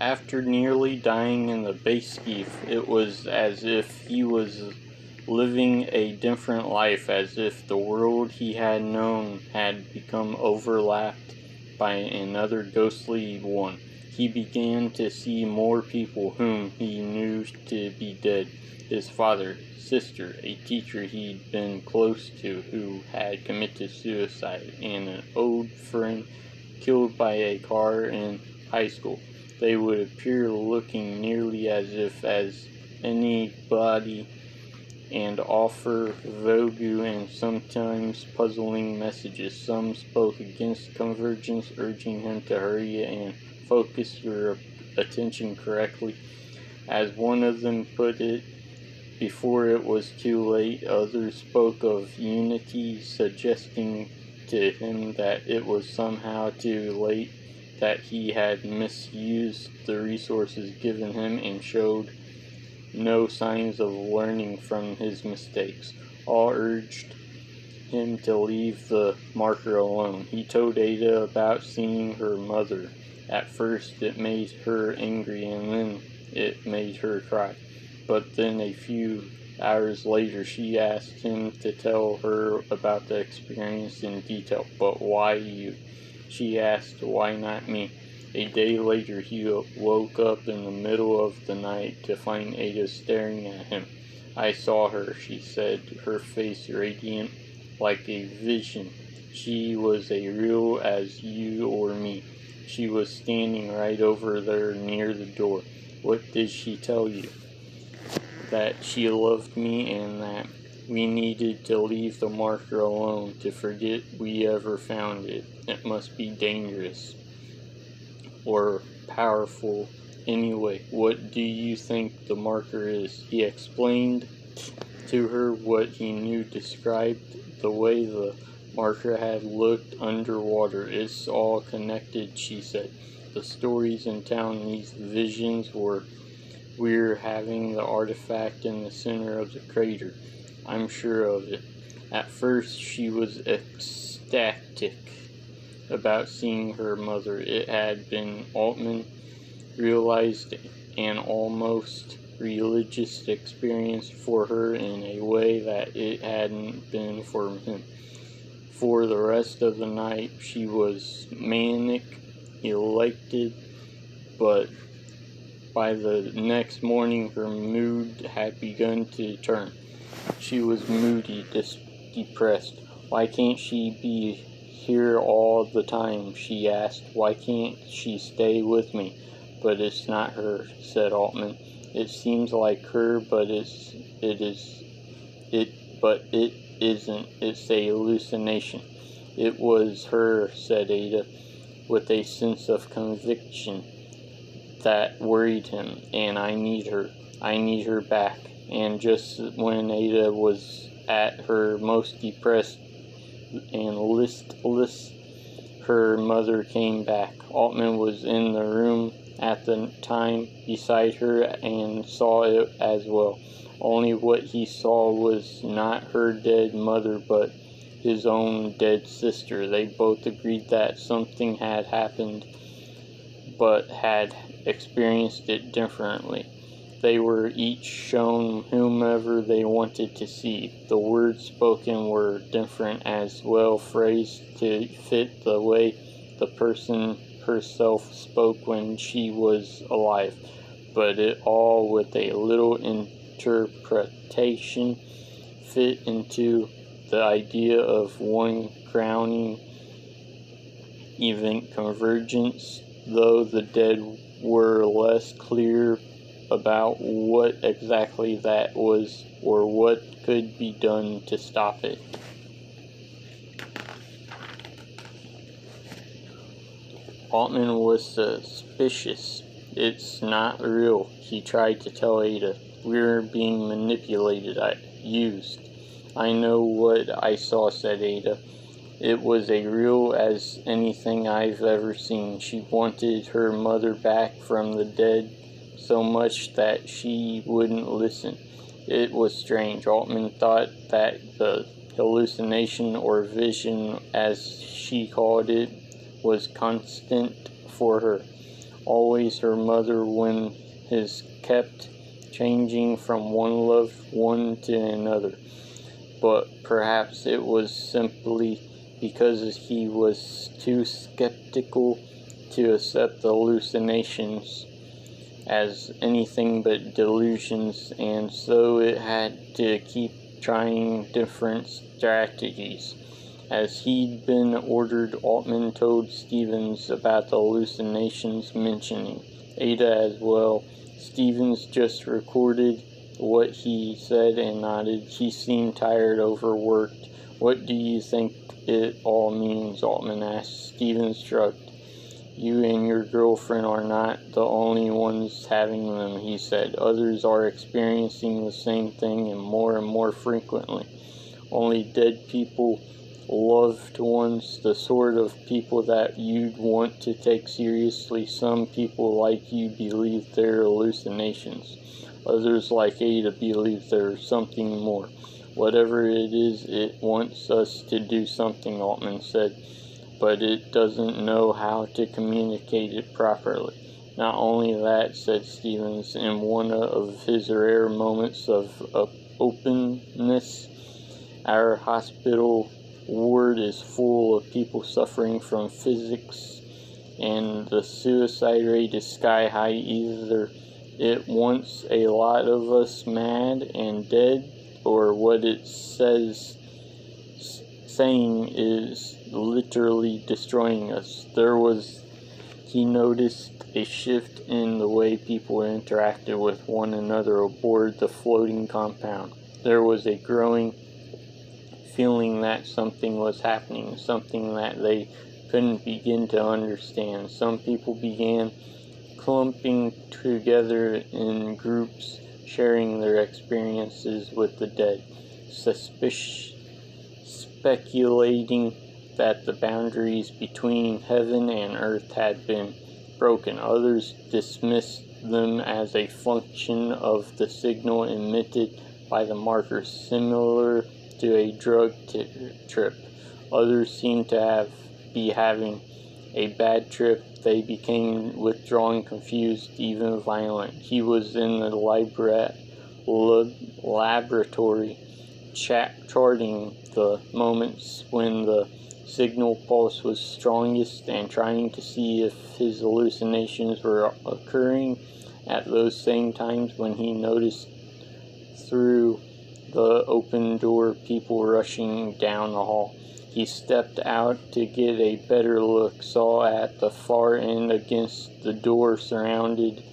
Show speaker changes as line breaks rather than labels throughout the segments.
After nearly dying in the base skiff, it was as if he was living a different life, as if the world he had known had become overlapped by another ghostly one. He began to see more people whom he knew to be dead. His father, sister, a teacher he'd been close to who had committed suicide, and an old friend killed by a car in high school. They would appear looking nearly as if as anybody and offer vague and sometimes puzzling messages. Some spoke against convergence, urging him to hurry and focus your attention correctly. As one of them put it, before it was too late. Others spoke of unity, suggesting to him that it was somehow too late, that he had misused the resources given him and showed no signs of learning from his mistakes. All urged him to leave the marker alone. He told Ada about seeing her mother. At first it made her angry, and then it made her cry. But then a few hours later she asked him to tell her about the experience in detail. But why you? She asked, why not me? A day later he woke up in the middle of the night to find Ada staring at him. I saw her, she said, her face radiant like a vision. She was as real as you or me. She was standing right over there near the door. What did she tell you? That she loved me and that we needed to leave the marker alone, to forget we ever found it. It must be dangerous or powerful. Anyway, what do you think the marker is? He explained to her what he knew, described the way the marker had looked underwater. It's all connected, she said. The stories in town, these visions we're having the artifact in the center of the crater. I'm sure of it. At first she was ecstatic about seeing her mother. It had been, Altman realized, an almost religious experience for her in a way that it hadn't been for him. For the rest of the night she was manic, elated, but by the next morning her mood had begun to turn. She was moody, depressed. Why can't she be here all the time? She asked. Why can't she stay with me? But it's not her, said Altman. It seems like her, but it isn't. It's a hallucination. It was her, said Ada, with a sense of conviction that worried him. And I need her. I need her back. And just when Ada was at her most depressed and listless, her mother came back. Altman was in the room at the time beside her and saw it as well. Only what he saw was not her dead mother, but his own dead sister. They both agreed that something had happened, but had experienced it differently. They were each shown whomever they wanted to see. The words spoken were different, as well phrased to fit the way the person herself spoke when she was alive, but it all, with a little interpretation, fit into the idea of one crowning event, convergence, though the dead were less clear about what exactly that was or what could be done to stop it. Altman was suspicious. It's not real, he tried to tell Ada. We're being manipulated, used. I know what I saw, said Ada. It was as real as anything I've ever seen. She wanted her mother back from the dead so much that she wouldn't listen. It was strange. Altman thought that the hallucination or vision, as she called it, was constant for her. always her mother, when his kept changing from one loved one to another. But perhaps it was simply because he was too skeptical to accept the hallucinations as anything but delusions, and so it had to keep trying different strategies. As he'd been ordered, Altman told Stevens about the hallucinations, mentioning Ada as well. Stevens just recorded what he said and nodded. He seemed tired, overworked. "What do you think it all means?" Altman asked. Stevens shrugged. "You and your girlfriend are not the only ones having them," he said. "Others are experiencing the same thing, and more frequently. Only dead people, loved ones, the sort of people that you'd want to take seriously. Some people like you believe they're hallucinations. Others, like Ada, believe there's something more. Whatever it is, it wants us to do something," Altman said, "but it doesn't know how to communicate it properly." "Not only that," said Stevens, in one of his rare moments of openness, "our hospital ward is full of people suffering from physics, and the suicide rate is sky high. Either it wants a lot of us mad and dead, or what it saying is literally destroying us." He noticed a shift in the way people interacted with one another aboard the floating compound. There was a growing feeling that something was happening, something that they couldn't begin to understand. Some people began clumping together in groups, sharing their experiences with the dead, speculating that the boundaries between heaven and earth had been broken. Others dismissed them as a function of the signal emitted by the martyr, similar to a drug trip. Others seemed to be having a bad trip. They became withdrawn, confused, even violent. He was in the laboratory charting the moments when the signal pulse was strongest and trying to see if his hallucinations were occurring at those same times when he noticed through the open door people rushing down the hall. He stepped out to get a better look, saw at the far end against the door, surrounded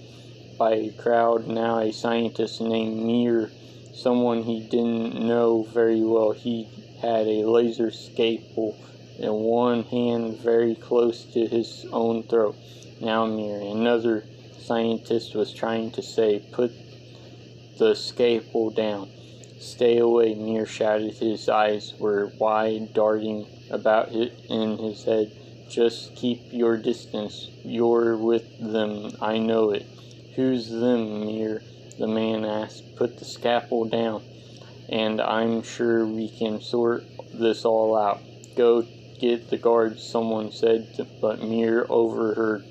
by a crowd, now a scientist named Martyr, someone he didn't know very well. He had a laser scalpel in one hand very close to his own throat. "Now, Martyr," another scientist was trying to say, "put the scalpel down." "Stay away," Martyr shouted. His eyes were wide, darting about in his head. "Just keep your distance. You're with them, I know it." "Who's them, Martyr?" the man asked. "Put the scalpel down, and I'm sure we can sort this all out." "Go get the guards," someone said, but Martyr overheard.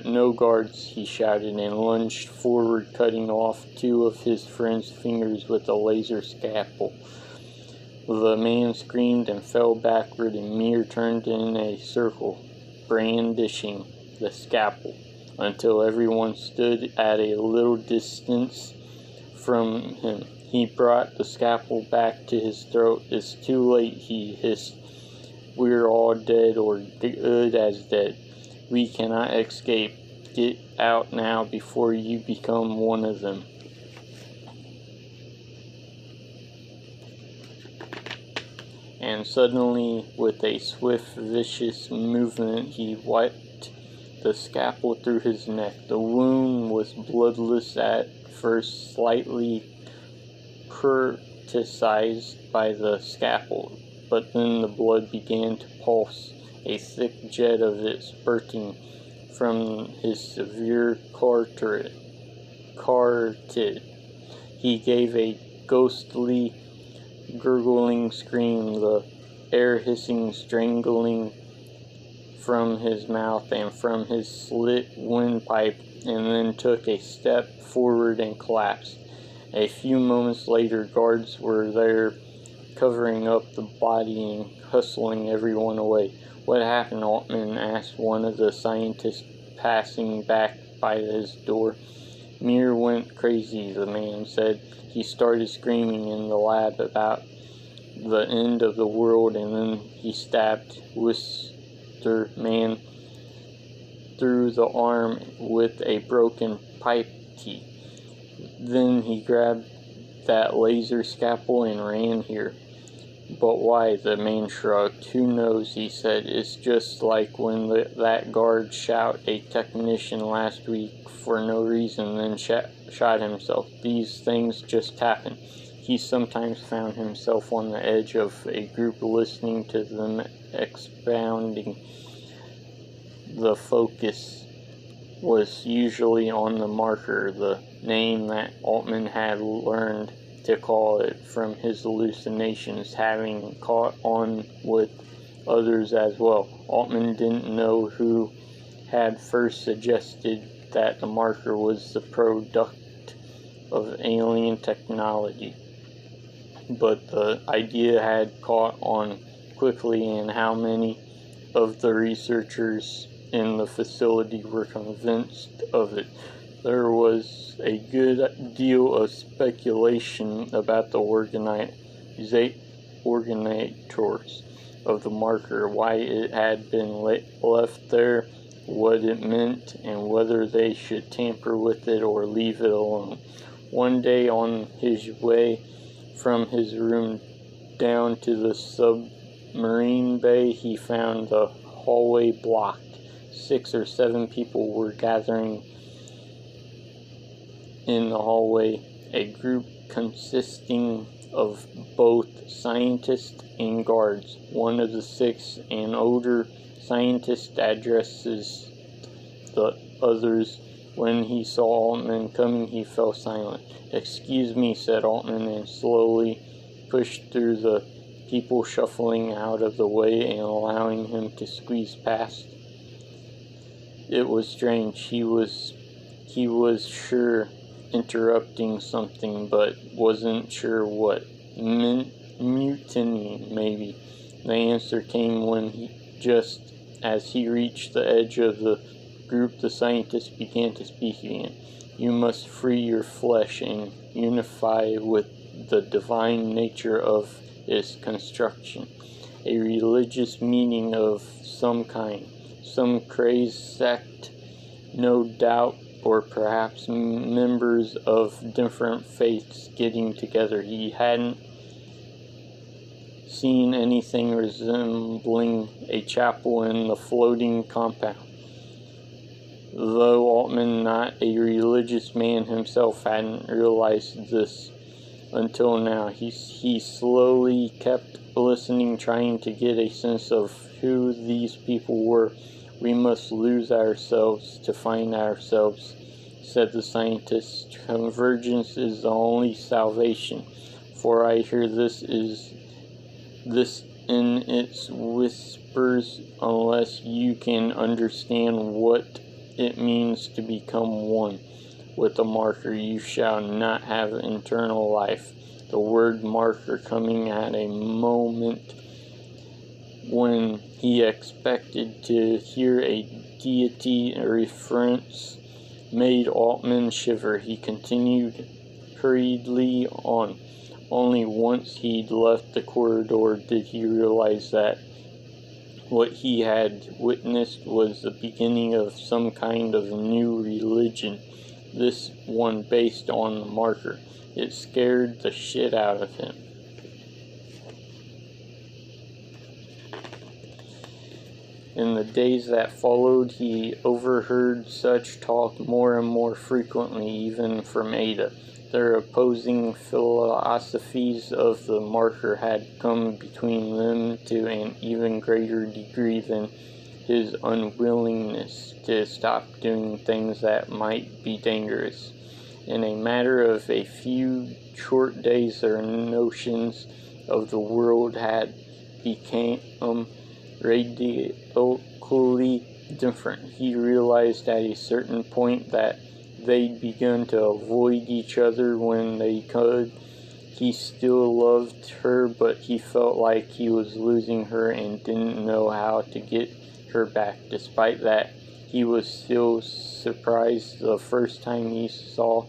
"No guards," he shouted, and lunged forward, cutting off two of his friend's fingers with a laser scalpel. The man screamed and fell backward, and Martyr turned in a circle, brandishing the scalpel, until everyone stood at a little distance from him. He brought the scalpel back to his throat. "It's too late," he hissed. "We're all dead, or good as dead. We cannot escape. Get out now before you become one of them." And suddenly, with a swift, vicious movement, he wiped the scalpel through his neck. The wound was bloodless at first, slightly purticized by the scalpel, but then the blood began to pulse, a thick jet of it spurting from his severe carotid. He gave a ghostly, gurgling scream, the air hissing, strangling, from his mouth and from his slit windpipe, and then took a step forward and collapsed. A few moments later, guards were there covering up the body and hustling everyone away. "What happened?" Altman asked one of the scientists passing back by his door. "Mir went crazy," the man said. "He started screaming in the lab about the end of the world, and then he stabbed Wisterman through the arm with a broken pipe key. Then he grabbed that laser scalpel and ran here." "But why?" The man shrugged. "Who knows?" he said. "It's just like when that guard shot a technician last week for no reason, then shot himself. These things just happen." He sometimes found himself on the edge of a group listening to them expounding. The focus was usually on the marker, the name that Altman had learned to call it from his hallucinations, having caught on with others as well. Altman didn't know who had first suggested that the marker was the product of alien technology, but the idea had caught on quickly, and how many of the researchers in the facility were convinced of it. There was a good deal of speculation about the originators of the marker, why it had been left there, what it meant, and whether they should tamper with it or leave it alone. One day, on his way from his room down to the submarine bay, he found the hallway blocked. 6 or 7 people were gathering in the hallway, a group consisting of both scientists and guards. One of the 6, an older scientist, addresses the others. When he saw Altman coming, he fell silent. "Excuse me," said Altman, and slowly pushed through the people shuffling out of the way and allowing him to squeeze past. It was strange. He was sure interrupting something, but wasn't sure what. Mutiny, maybe. The answer came when just as he reached the edge of the group, the scientist began to speak again. "You must free your flesh and unify with the divine nature of its construction. A religious meaning of some kind. Some crazed sect, no doubt, or perhaps members of different faiths getting together." He hadn't seen anything resembling a chapel in the floating compound. Though Altman, not a religious man himself, hadn't realized this until now. He slowly kept listening, trying to get a sense of who these people were. "We must lose ourselves to find ourselves," said the scientist. "Convergence is the only salvation. For I hear this in its whispers. Unless you can understand what it means to become one with the marker, you shall not have eternal life." The word marker, coming at a moment when he expected to hear a deity reference, made Altman shiver. He continued hurriedly on. Only once he'd left the corridor did he realize that what he had witnessed was the beginning of some kind of new religion, this one based on the marker. It scared the shit out of him. In the days that followed, he overheard such talk more and more frequently, even from Ada. Their opposing philosophies of the marker had come between them to an even greater degree than his unwillingness to stop doing things that might be dangerous. In a matter of a few short days, their notions of the world had become radically radically different. He realized at a certain point that they'd begun to avoid each other when they could. He still loved her, but he felt like he was losing her and didn't know how to get her back. Despite that, he was still surprised the first time he saw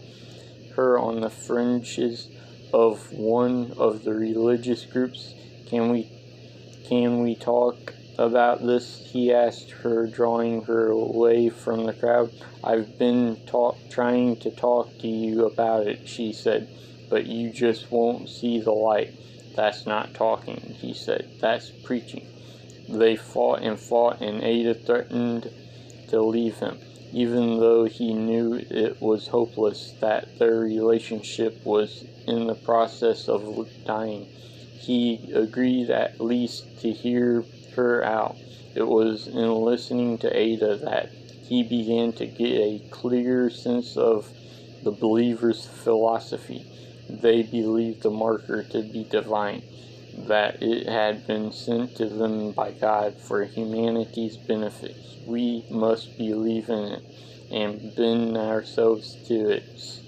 her on the fringes of one of the religious groups. Can we talk about this? He asked her, drawing her away from the crowd. I've been trying to talk to you about it, she said, but you just won't see the light. That's not talking, he said. That's preaching. They fought, and Ada threatened to leave him, even though he knew it was hopeless, that their relationship was in the process of dying. He agreed at least to hear her out. It was in listening to Ada that he began to get a clear sense of the believers' philosophy. They believed the marker to be divine, that it had been sent to them by God for humanity's benefit. We must believe in it and bend ourselves to its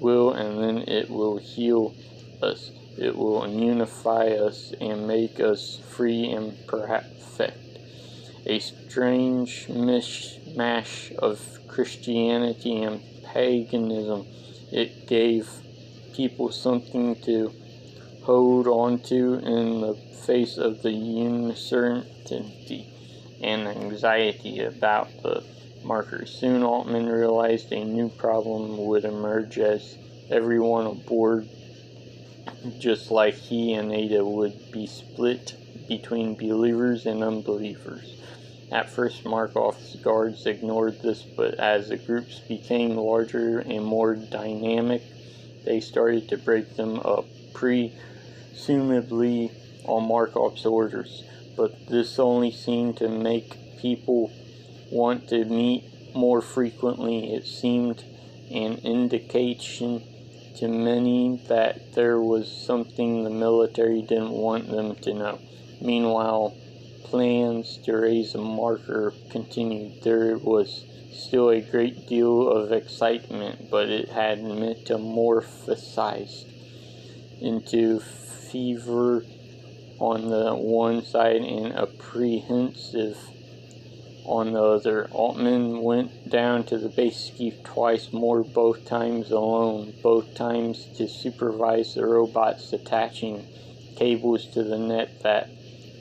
will, and then it will heal us. It will unify us and make us free and perfect. A strange mishmash of Christianity and paganism. It gave people something to hold on to in the face of the uncertainty and anxiety about the marker. Soon Altman realized a new problem would emerge as everyone aboard, just like he and Ada, would be split between believers and unbelievers. At first, Markov's guards ignored this, but as the groups became larger and more dynamic, they started to break them up, presumably on Markov's orders. But this only seemed to make people want to meet more frequently. It seemed an indication to many that there was something the military didn't want them to know. Meanwhile, plans to raise a marker continued. There was still a great deal of excitement, but it had metamorphosized into fever on the one side and apprehensive on the other. Altman went down to the base ski twice more, both times alone, both times to supervise the robots attaching cables to the net that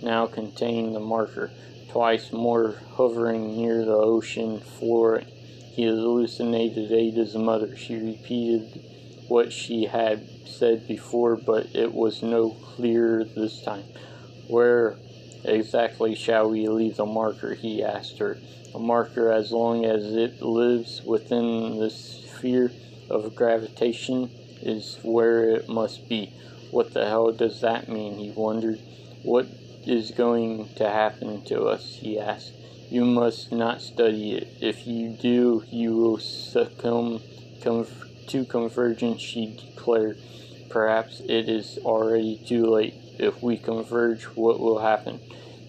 now contained the marker. Twice more, hovering near the ocean floor, he hallucinated Ada's mother. She repeated what she had said before, but it was no clearer this time. Where exactly shall we leave the marker? He asked her. The marker, as long as it lives within the sphere of gravitation, is where it must be. What the hell does that mean? He wondered. What is going to happen to us? He asked. You must not study it. If you do, you will succumb to convergence, she declared. Perhaps it is already too late. If we converge, what will happen?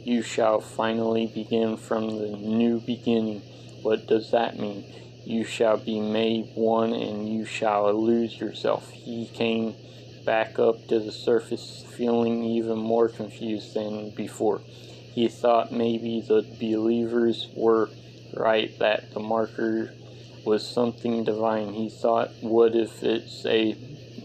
You shall finally begin from the new beginning. What does that mean? You shall be made one, and you shall lose yourself. He came back up to the surface, feeling even more confused than before. He thought maybe the believers were right, that the marker was something divine. He thought, what if it's a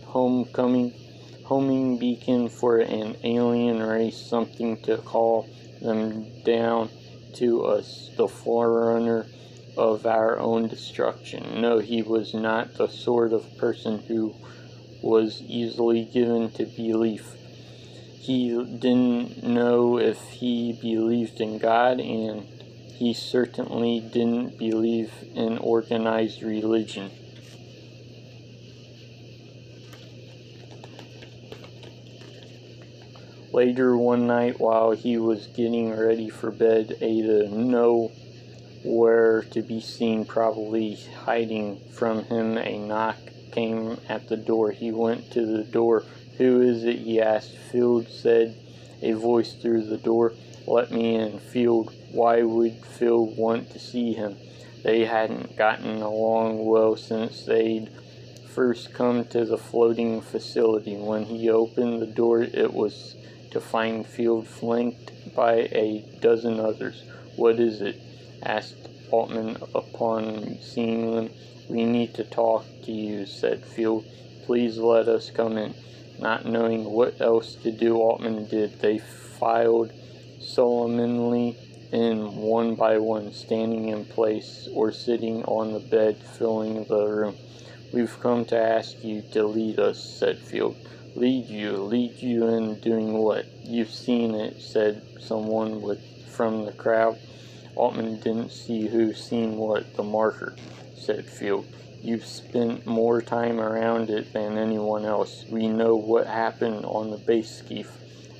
homing beacon for an alien race, something to call them down to us, the forerunner of our own destruction? No, he was not the sort of person who was easily given to belief. He didn't know if he believed in God, and he certainly didn't believe in organized religion. Later one night, while he was getting ready for bed, Ada, nowhere to be seen, probably hiding from him, a knock came at the door. He went to the door. Who is it? He asked. Field, said a voice through the door. Let me in. Field Why would Phil want to see him? They hadn't gotten along well since they'd first come to the floating facility. When he opened the door, it was to find Field flanked by a dozen others. "What is it?" asked Altman upon seeing them. "We need to talk to you," said Field. "Please let us come in." Not knowing what else to do, Altman did. They filed solemnly in one by one, standing in place or sitting on the bed, filling the room. "We've come to ask you to lead us," said Field. Lead you in doing what?" "You've seen it," said someone from the crowd. Altman didn't see who seen what. "The martyr," said Field. "You've spent more time around it than anyone else. We know what happened on the base skiff.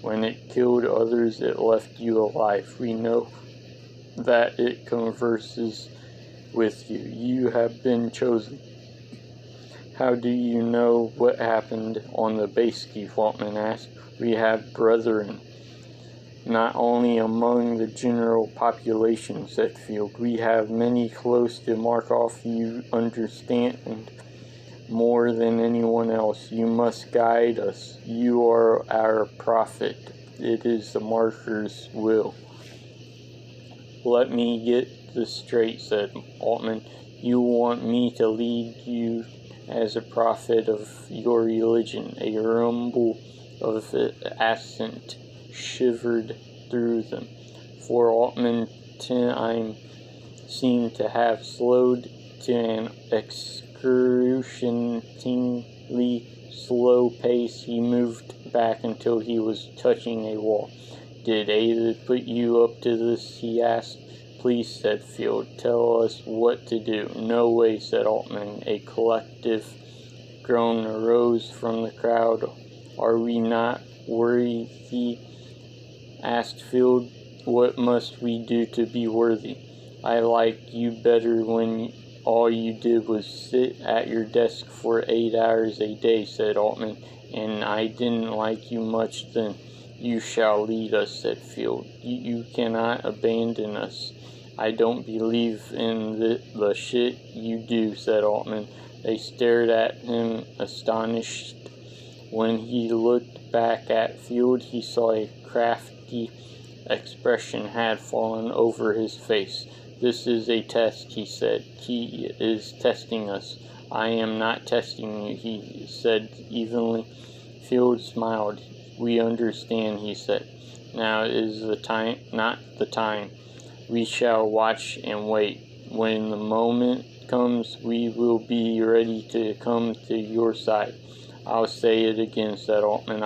When it killed others, it left you alive. We know that it converses with you. You have been chosen." "How do you know what happened on the base skiff?" Altman asked. "We have brethren, not only among the general population," said Field. "We have many close to Markov. You understand more than anyone else. You must guide us. You are our prophet. It is the martyr's will." "Let me get this straight," said Altman. "You want me to lead you as a prophet of your religion?" A rumble of assent shivered through them, for Altman time seemed to have slowed to an excruciatingly slow pace. He moved back until he was touching a wall. "Did Ada put you up to this?" he asked. "Please," said Field, "tell us what to do." "No way," said Altman. A collective groan arose from the crowd. "Are we not worthy?" asked Field. "What must we do to be worthy?" "I liked you better when all you did was sit at your desk for 8 hours a day," said Altman, "and I didn't like you much then." "You shall lead us," said Field. You cannot abandon us." "I don't believe in the shit you do," said Altman. They stared at him, astonished. When he looked back at Field, he saw a crafty expression had fallen over his face. "This is a test," he said. "He is testing us." "I am not testing you," he said evenly. Field smiled. "We understand," he said. "Now is not the time. We shall watch and wait. When the moment comes, we will be ready to come to your side." "I'll say it again," said Altman.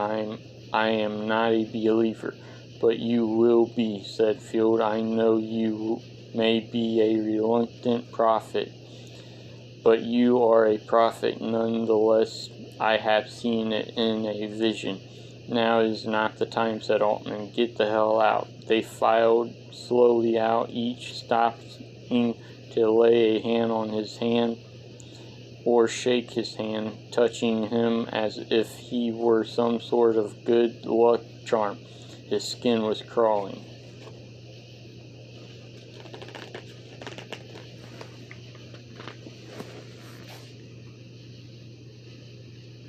I am not a believer." "But you will be," said Field. "I know you may be a reluctant prophet, but you are a prophet nonetheless. I have seen it in a vision." "Now is not the time," said Altman. "Get the hell out." They filed slowly out, each stopping to lay a hand on his hand or shake his hand, touching him as if he were some sort of good luck charm. His skin was crawling.